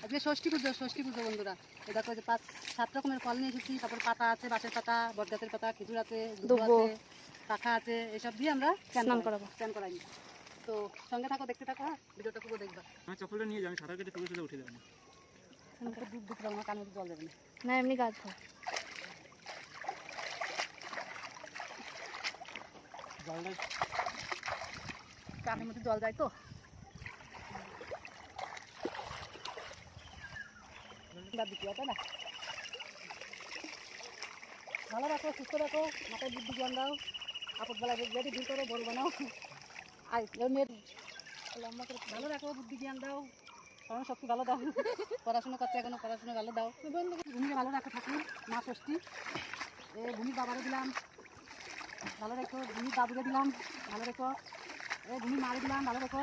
আজকে ষষ্ঠী পুজো বন্ধুরা। এই দেখো যে 5-7 রকমের ফল নিয়ে এসেছি। তারপর পাতা আছে, বাঁশের পাতা, বটগাছের পাতা, খেজুর আছে, দুব্বো আছে, পাখা আছে। এসব দিয়ে আমরা স্নান করাই। তো সঙ্গে থাকো, দেখতে থাকো, ভিডিওটা পুরো দেখবা। আমার চপ্পলটা নিয়ে যাও, আমি সাঁতার কেটে তুলে উঠে যাবো। ডুব দিতে পারবো না, কানের মধ্যে জল দেবে না। না এমনি গাছ হয়। জলটা কানের মধ্যে জল যায় তো। তাই না? ভালো রাখো, সুস্থ রাখো, মাথায় বুদ্ধি জ্ঞান দাও, আপদ বেলা যদি দূর করো, বড় বানাও। লম্বা করে ভালো রাখো, বুদ্ধি জ্ঞান দাও, স্মরণ শক্তি ভালো দাও, পড়াশোনা করতে এখনো পড়াশোনা ভালো দাও। ভূমিকে ভালো রাখো ঠাকুর, মা ষষ্ঠী। ভূমির বাবারে দিলাম ভালো রেখো, ভূমির দাদুকে দিলাম ভালো রেখো, ভূমির মারে দিলাম ভালো রেখো।